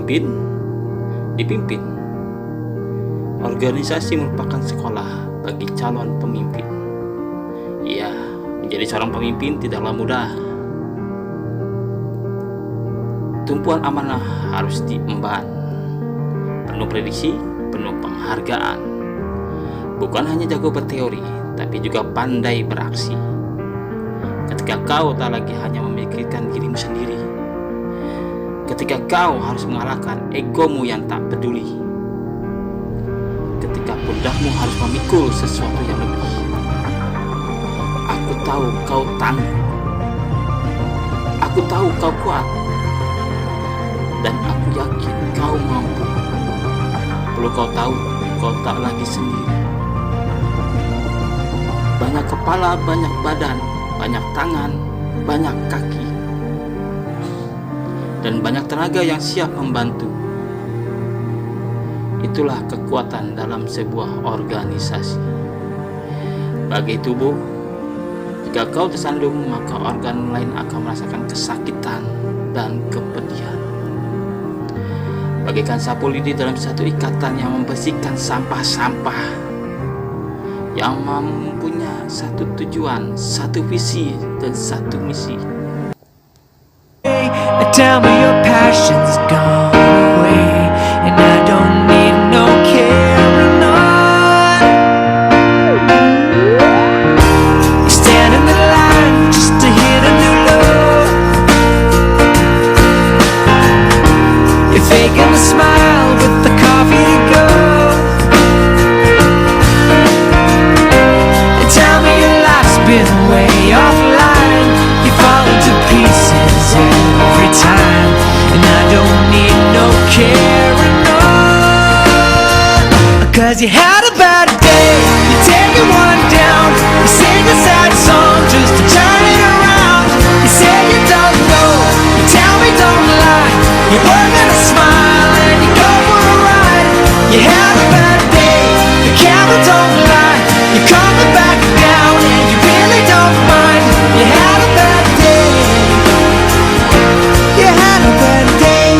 memimpin, dipimpin. Organisasi merupakan sekolah bagi calon pemimpin. Ya, menjadi seorang pemimpin tidaklah mudah. Tumpuan amanah harus diemban, penuh prediksi, penuh penghargaan. Bukan hanya jago berteori, tapi juga pandai beraksi. Ketika kau tak lagi hanya memikirkan dirimu sendiri, ketika kau harus mengalahkan egomu yang tak peduli, ketika pundakmu harus memikul sesuatu yang lebih. Aku tahu kau tangguh, aku tahu kau kuat, dan aku yakin kau mampu. Perlu kau tahu, kau tak lagi sendiri. Banyak kepala, banyak badan, banyak tangan, banyak kaki, dan banyak tenaga yang siap membantu. Itulah kekuatan dalam sebuah organisasi. Bagi tubuh, jika kau tersandung, maka organ lain akan merasakan kesakitan dan kepedihan. Bagaikan sapu lidi dalam satu ikatan yang membersihkan sampah-sampah, yang mempunyai satu tujuan, satu visi, dan satu misi. Tell me your passion's gone away, and I don't need no carrying on. You stand in the line just to hit a new low. You're faking the smile with the coffee to go. And tell me your life's been way offline. You fall into pieces every time, and I don't need no carrying on. 'Cause you had a bad day, you're taking one down. You sing a sad song just to turn it around. You say you don't know, you tell me don't lie. You work on a smile and you go for a ride. You had a bad day, the camera don't lie. You're coming back down and you really don't mind. You had a bad day, you had a bad day.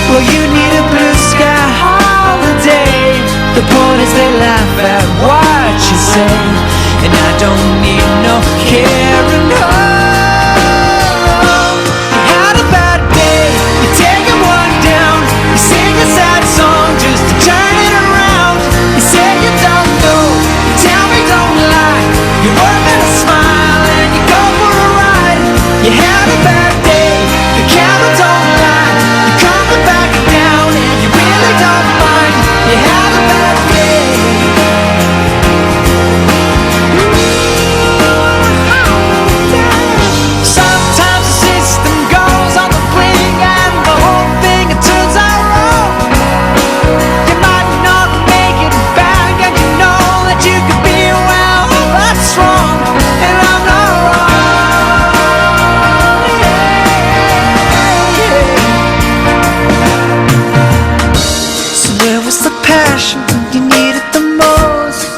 Well, you need a blue sky holiday. The point is they laugh at what you say, and I don't need no carrying on. You had a bad day, you're taking one down. You sing a sad song just to turn it around. You say you don't know, you tell me don't lie. You work on a smile and you go for a ride. You had a bad day, the camera don't lie. You're coming back down and you really don't mind. You had a bad day. Sometimes the system goes on the blink and the whole thing it turns out wrong. You might not make it back and you know that you could be well, that's wrong, and I'm not wrong. So where was the passion when you needed the most?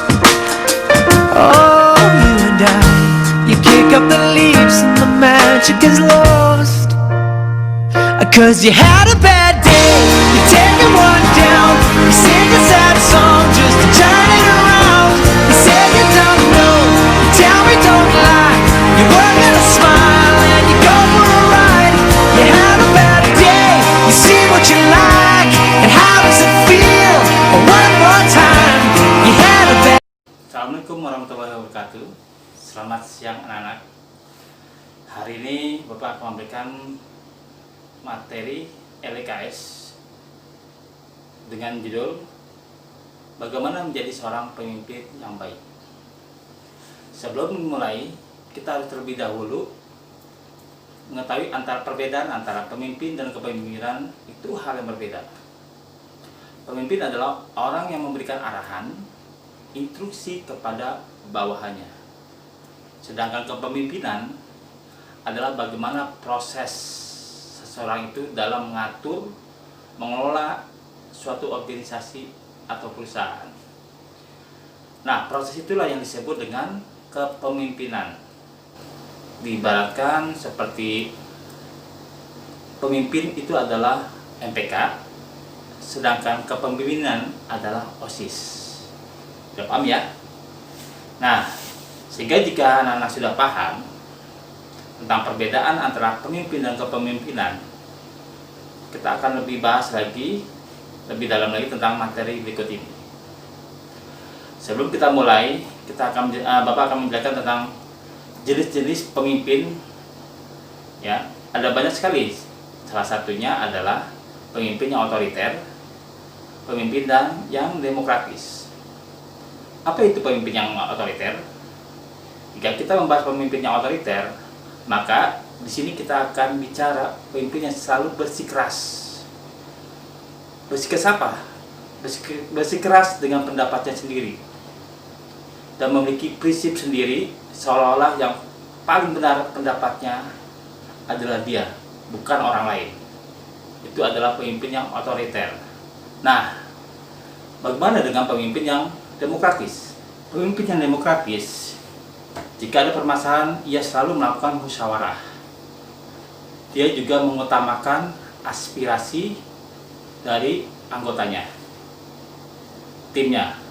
Oh, you and I, you kick up the leaves and the magic is lost. 'Cause you had a bad day, you're taking one down. You sing a sad song just to turn it around. You say you don't know, you tell me don't lie. You work on a smile and you go for a ride. You had a bad day, you see what you like, and how does it feel? One more time, you had a bad. Assalamualaikum warahmatullahi wabarakatuh. Selamat siang anak-anak. Hari ini Bapak akan memberikan materi LKS dengan judul Bagaimana Menjadi Seorang Pemimpin yang Baik. Sebelum memulai, kita harus terlebih dahulu mengetahui perbedaan antara pemimpin dan kepemimpinan. Itu hal yang berbeda. Pemimpin adalah orang yang memberikan arahan, instruksi kepada bawahannya. Sedangkan kepemimpinan adalah bagaimana proses seseorang itu dalam mengatur, mengelola suatu organisasi atau perusahaan. Nah, proses itulah yang disebut dengan kepemimpinan. Diibaratkan seperti pemimpin itu adalah MPK, sedangkan kepemimpinan adalah OSIS. Sudah paham ya? Nah, sehingga jika anak-anak sudah paham tentang perbedaan antara pemimpin dan kepemimpinan, kita akan lebih bahas lagi, lebih dalam lagi tentang materi berikut ini. Sebelum kita mulai, Bapak akan menjelaskan tentang jenis-jenis pemimpin. Ya, ada banyak sekali. Salah satunya adalah pemimpin yang otoriter, pemimpin yang demokratis. Apa itu pemimpin yang otoriter? Jika kita membahas pemimpin yang otoriter, maka di sini kita akan bicara pemimpin yang selalu bersikeras. Bersikeras apa? Bersikeras dengan pendapatnya sendiri dan memiliki prinsip sendiri, seolah-olah yang paling benar pendapatnya adalah dia, bukan orang lain. Itu adalah pemimpin yang otoriter. Nah, bagaimana dengan pemimpin yang demokratis? Pemimpin yang demokratis, jika ada permasalahan, ia selalu melakukan musyawarah. Dia juga mengutamakan aspirasi dari anggotanya, timnya.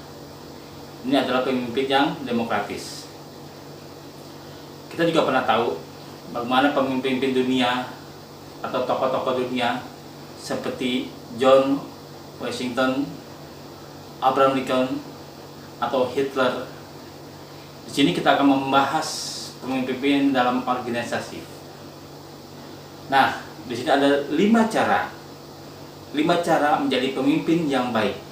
Ini adalah pemimpin yang demokratis. Kita juga pernah tahu bagaimana pemimpin dunia atau tokoh-tokoh dunia seperti John Washington, Abraham Lincoln, atau Hitler. Di sini kita akan membahas pemimpin dalam organisasi. Nah, di sini ada 5 cara menjadi pemimpin yang baik.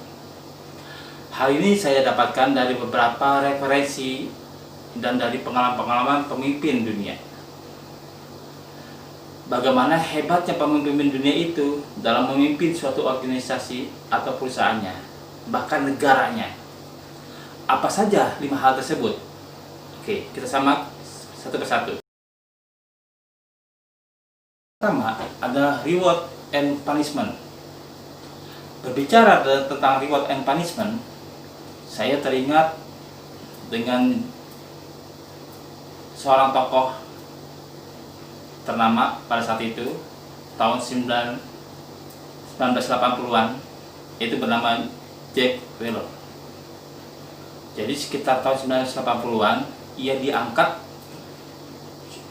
Hal ini saya dapatkan dari beberapa referensi dan dari pengalaman-pengalaman pemimpin dunia. Bagaimana hebatnya pemimpin dunia itu dalam memimpin suatu organisasi atau perusahaannya, bahkan negaranya. Apa saja 5 hal tersebut? Oke, kita simak satu persatu. Pertama, ada reward and punishment. Berbicara tentang reward and punishment, saya teringat dengan seorang tokoh ternama pada saat itu, tahun 1980-an, yaitu bernama Jack Welch. Jadi sekitar tahun 1980-an, ia diangkat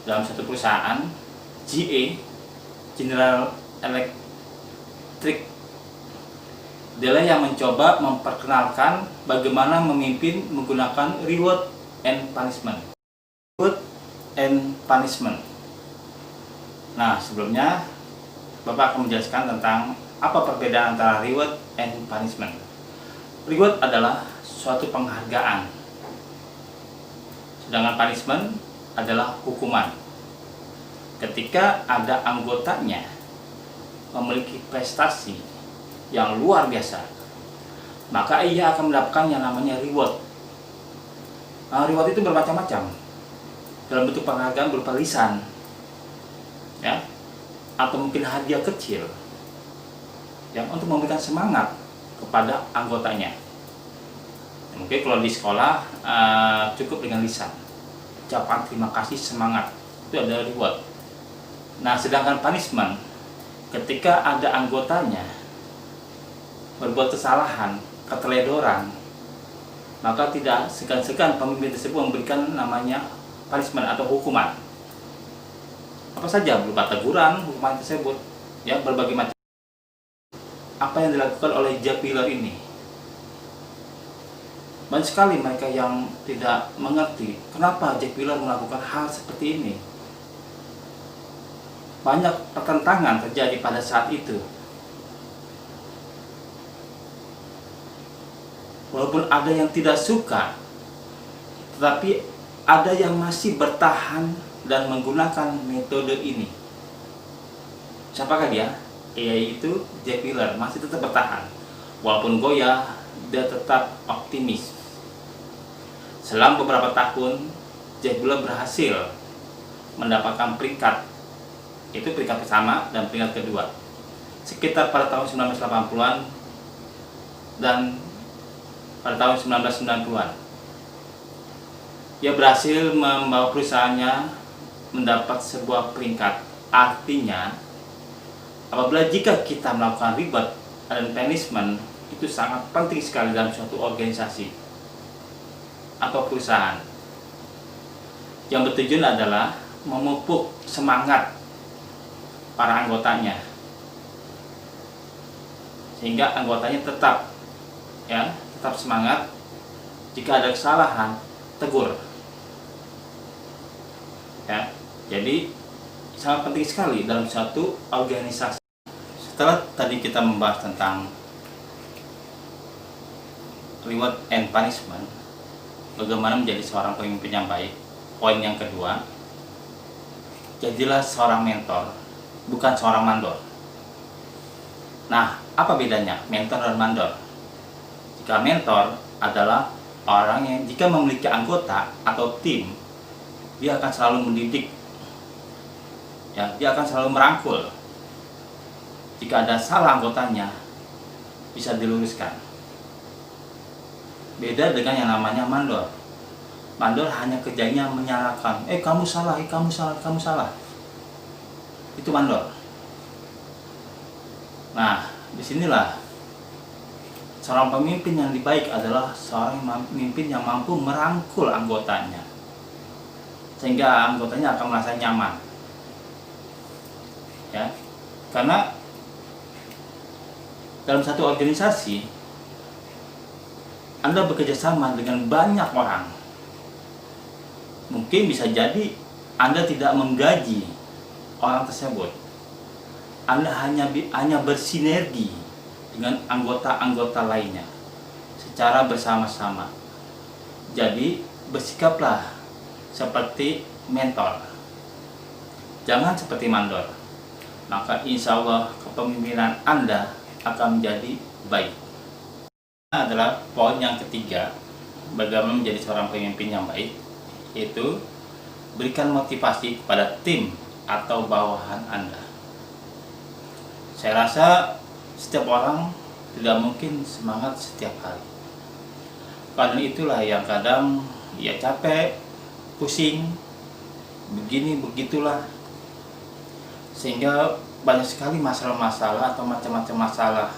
dalam satu perusahaan, GE, General Electric. Dialah yang mencoba memperkenalkan bagaimana memimpin menggunakan reward and punishment. Reward and punishment. Nah, sebelumnya Bapak akan menjelaskan tentang apa perbedaan antara reward and punishment. Reward adalah suatu penghargaan, sedangkan punishment adalah hukuman. Ketika ada anggotanya memiliki prestasi yang luar biasa, maka ia akan mendapatkan yang namanya reward. Nah, reward itu bermacam-macam, dalam bentuk penghargaan berupa lisan, ya, atau mungkin hadiah kecil, yang untuk memberikan semangat kepada anggotanya. Mungkin kalau di sekolah cukup dengan lisan, ucapan terima kasih, semangat, itu adalah reward. Nah, sedangkan punishment, ketika ada anggotanya berbuat kesalahan, keteledoran, maka tidak segan-segan pemimpin tersebut memberikan namanya punishment atau hukuman. Apa saja berupa teguran, hukuman tersebut, ya, berbagai macam. Apa yang dilakukan oleh Jack Welch ini? Banyak sekali mereka yang tidak mengerti kenapa Jack Welch melakukan hal seperti ini. Banyak pertentangan terjadi pada saat itu. Walaupun ada yang tidak suka, tetapi ada yang masih bertahan dan menggunakan metode ini. Siapakah dia? Yaitu Jack Welch, masih tetap bertahan. Walaupun goyah, dia tetap optimis. Selama beberapa tahun, Jack Welch berhasil mendapatkan peringkat, itu peringkat pertama dan peringkat kedua. Sekitar pada tahun 1980-an, dan pada tahun 1990-an ia berhasil membawa perusahaannya mendapat sebuah peringkat. Artinya, apabila jika kita melakukan reward dan punishment, itu sangat penting sekali dalam suatu organisasi atau perusahaan, yang bertujuan adalah memupuk semangat para anggotanya, sehingga anggotanya tetap semangat. Jika ada kesalahan, tegur. Ya, jadi sangat penting sekali dalam suatu organisasi. Setelah tadi kita membahas tentang reward and punishment, bagaimana menjadi seorang pemimpin yang baik. Poin yang kedua, jadilah seorang mentor, bukan seorang mandor. Nah, apa bedanya mentor dan mandor? Jika mentor adalah orang yang jika memiliki anggota atau tim, dia akan selalu mendidik, ya, dia akan selalu merangkul. Jika ada salah anggotanya, bisa diluruskan. Beda dengan yang namanya mandor. Mandor hanya kerjanya menyalahkan, kamu salah, kamu salah, kamu salah. Itu mandor. Nah, disinilah seorang pemimpin yang baik adalah seorang pemimpin yang mampu merangkul anggotanya, sehingga anggotanya akan merasa nyaman. Ya, karena dalam satu organisasi Anda bekerja sama dengan banyak orang. Mungkin bisa jadi Anda tidak menggaji orang tersebut. Anda hanya bersinergi dengan anggota-anggota lainnya secara bersama-sama. Jadi bersikaplah seperti mentor, jangan seperti mandor. Maka insya Allah kepemimpinan Anda akan menjadi baik. Ini adalah poin yang ketiga, bagaimana menjadi seorang pemimpin yang baik, yaitu berikan motivasi kepada tim atau bawahan Anda. Saya rasa setiap orang tidak mungkin semangat setiap hari. Karena itulah yang kadang ya capek, pusing, begini begitulah, sehingga banyak sekali masalah-masalah atau macam-macam masalah,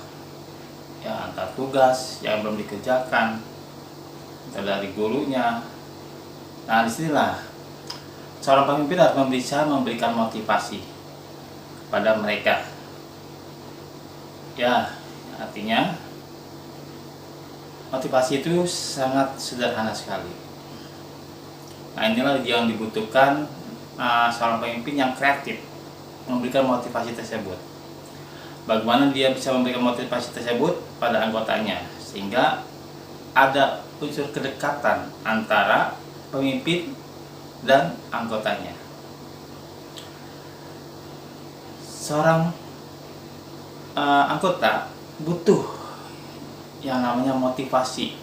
ya, antara tugas yang belum dikerjakan, entah dari gurunya. Nah, disinilah seorang pemimpin harus bisa memberikan motivasi kepada mereka. Ya, artinya motivasi itu sangat sederhana sekali. Nah, inilah yang dibutuhkan seorang pemimpin yang kreatif, memberikan motivasi tersebut. Bagaimana dia bisa memberikan motivasi tersebut pada anggotanya, sehingga ada unsur kedekatan antara pemimpin dan anggotanya. Seorang anggota butuh yang namanya motivasi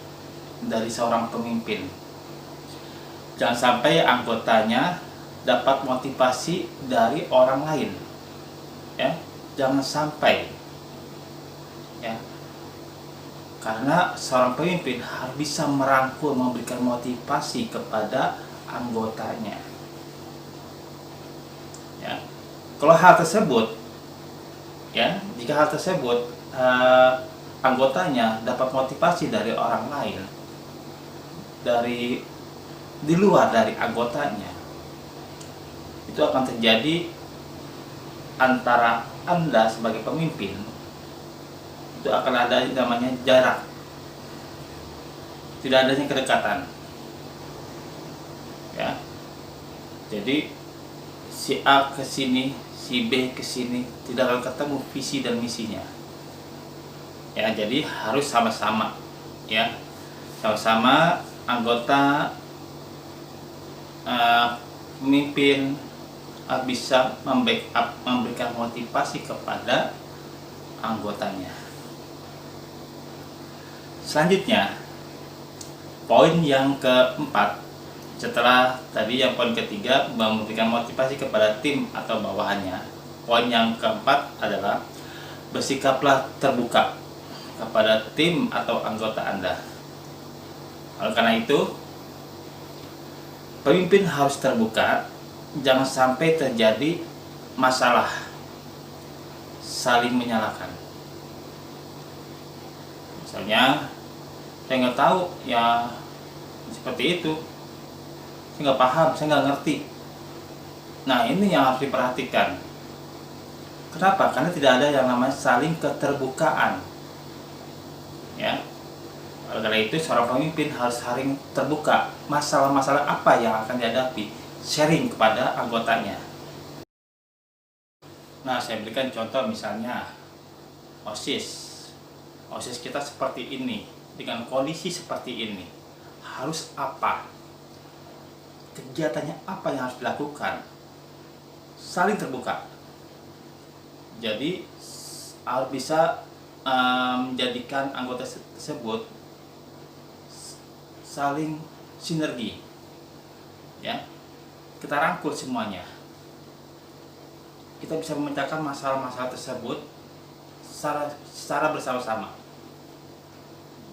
dari seorang pemimpin. Jangan sampai anggotanya dapat motivasi dari orang lain, ya, jangan sampai, ya, karena seorang pemimpin harus bisa merangkul, memberikan motivasi kepada anggotanya, ya. Kalau hal tersebut, ya, jika hal tersebut anggotanya dapat motivasi dari orang lain, di luar dari anggotanya, itu akan terjadi antara Anda sebagai pemimpin, itu akan ada namanya jarak, tidak adanya kedekatan, ya. Jadi si A ke sini, si B ke sini, tidak akan ketemu visi dan misinya. Ya, jadi harus sama-sama, ya, sama-sama anggota, pemimpin bisa membackup, memberikan motivasi kepada anggotanya. Selanjutnya, poin yang keempat, setelah tadi yang poin ketiga memberikan motivasi kepada tim atau bawahannya, poin yang keempat adalah bersikaplah terbuka kepada tim atau anggota Anda. Oleh karena itu, pemimpin harus terbuka, jangan sampai terjadi masalah saling menyalahkan. Misalnya, saya nggak tahu, ya seperti itu, saya nggak paham, saya nggak ngerti. Nah, ini yang harus diperhatikan. Kenapa? Karena tidak ada yang namanya saling keterbukaan. Ya, oleh karena itu seorang pemimpin harus saling terbuka. Masalah-masalah apa yang akan dihadapi, sharing kepada anggotanya. Nah, saya berikan contoh misalnya OSIS. OSIS kita seperti ini, dengan kondisi seperti ini, harus apa? Kegiatannya apa yang harus dilakukan? Saling terbuka. Jadi harus bisa menjadikan anggota tersebut saling sinergi, ya. Kita rangkul semuanya. Kita bisa memecahkan masalah-masalah tersebut secara bersama-sama.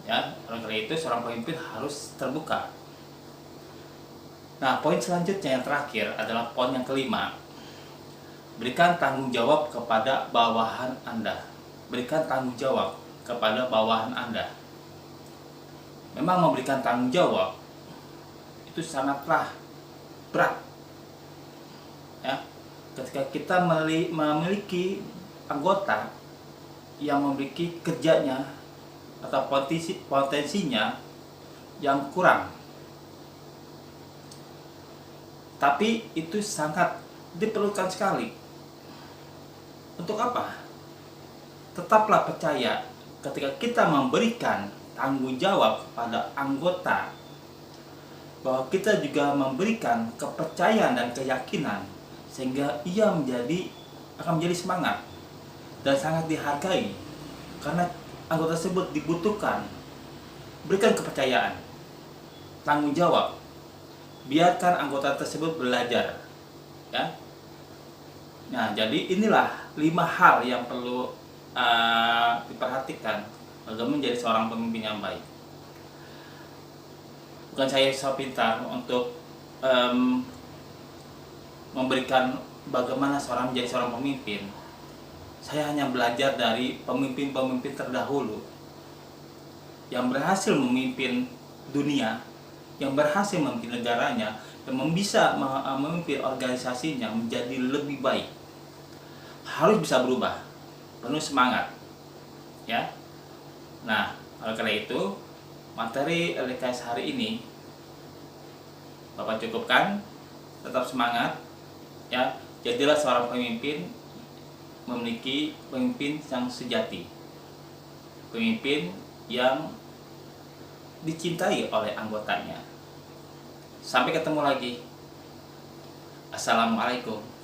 Ya, oleh karena itu seorang pemimpin harus terbuka. Nah, poin selanjutnya yang terakhir adalah poin yang kelima. Berikan tanggung jawab kepada bawahan Anda. Berikan tanggung jawab kepada bawahan Anda. Memang memberikan tanggung jawab itu sangatlah berat. Ya, ketika kita memiliki anggota yang memiliki kerjanya atau potensinya yang kurang, tapi itu sangat diperlukan sekali. Untuk apa? Tetaplah percaya ketika kita memberikan tanggung jawab kepada anggota, bahwa kita juga memberikan kepercayaan dan keyakinan sehingga ia akan menjadi semangat dan sangat dihargai karena anggota tersebut dibutuhkan. Berikan kepercayaan, tanggung jawab, biarkan anggota tersebut belajar, ya. Nah, jadi inilah 5 hal yang perlu diperhatikan bagaimana menjadi seorang pemimpin yang baik. Bukan saya so pintar untuk memberikan bagaimana menjadi seorang pemimpin. Saya hanya belajar dari pemimpin-pemimpin terdahulu yang berhasil memimpin dunia, yang berhasil memimpin negaranya, dan bisa memimpin organisasinya menjadi lebih baik. Harus bisa berubah, penuh semangat, ya. Nah, oleh karena itu materi LKS hari ini Bapak cukupkan. Tetap semangat, ya. Jadilah seorang pemimpin, memiliki pemimpin yang sejati, pemimpin yang dicintai oleh anggotanya. Sampai ketemu lagi. Assalamualaikum.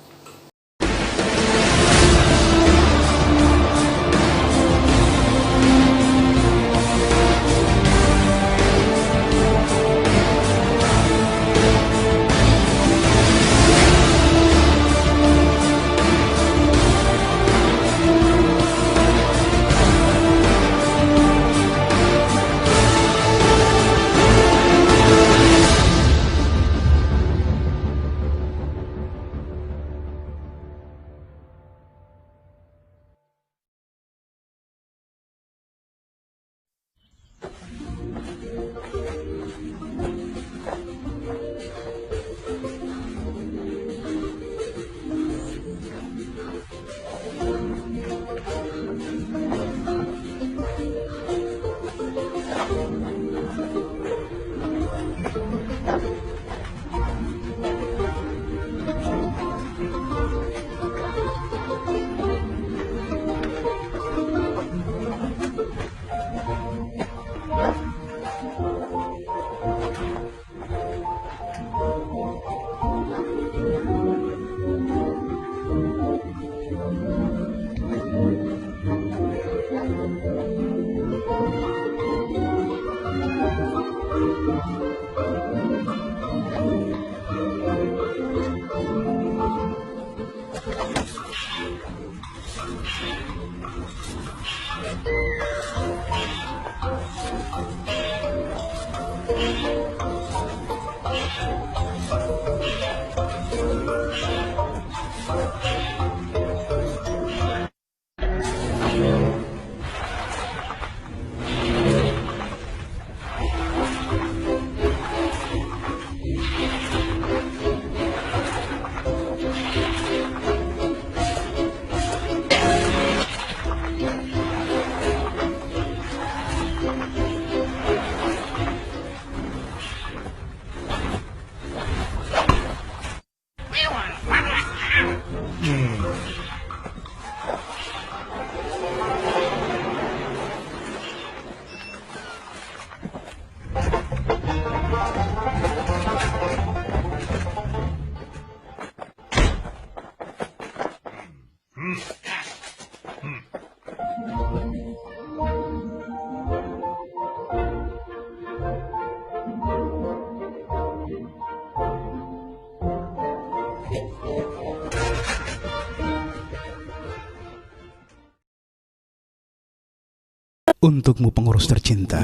Untukmu pengurus tercinta,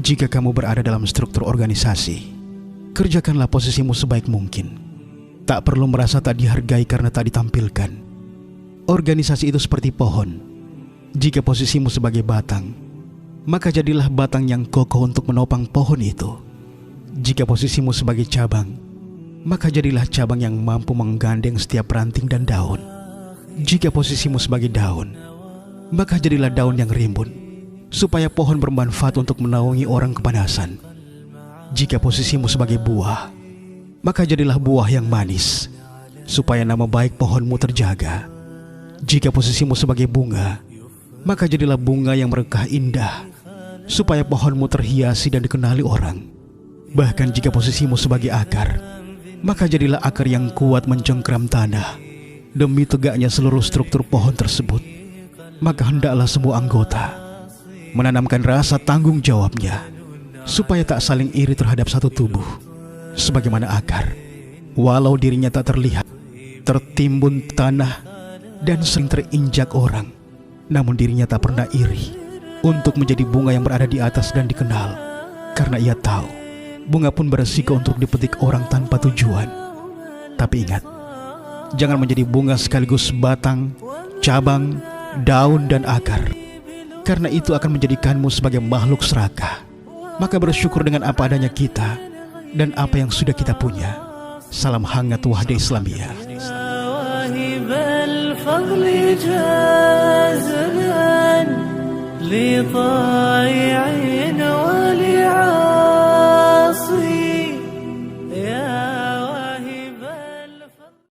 jika kamu berada dalam struktur organisasi, kerjakanlah posisimu sebaik mungkin. Tak perlu merasa tak dihargai karena tak ditampilkan. Organisasi itu seperti pohon. Jika posisimu sebagai batang, maka jadilah batang yang kokoh untuk menopang pohon itu. Jika posisimu sebagai cabang, maka jadilah cabang yang mampu menggandeng setiap ranting dan daun. Jika posisimu sebagai daun, maka jadilah daun yang rimbun, supaya pohon bermanfaat untuk menaungi orang kepanasan. Jika posisimu sebagai buah, maka jadilah buah yang manis, supaya nama baik pohonmu terjaga. Jika posisimu sebagai bunga, maka jadilah bunga yang merekah indah, supaya pohonmu terhiasi dan dikenali orang. Bahkan jika posisimu sebagai akar, maka jadilah akar yang kuat mencengkram tanah. Demi tegaknya seluruh struktur pohon tersebut, maka hendaklah semua anggota menanamkan rasa tanggung jawabnya, supaya tak saling iri terhadap satu tubuh. Sebagaimana akar, walau dirinya tak terlihat, tertimbun tanah, dan sering terinjak orang, namun dirinya tak pernah iri untuk menjadi bunga yang berada di atas dan dikenal. Karena ia tahu, bunga pun beresiko untuk dipetik orang tanpa tujuan. Tapi ingat, jangan menjadi bunga sekaligus batang, cabang, daun dan akar, karena itu akan menjadikanmu sebagai makhluk serakah. Maka bersyukur dengan apa adanya kita dan apa yang sudah kita punya. Salam hangat Wahda Islamiyah. لطائعين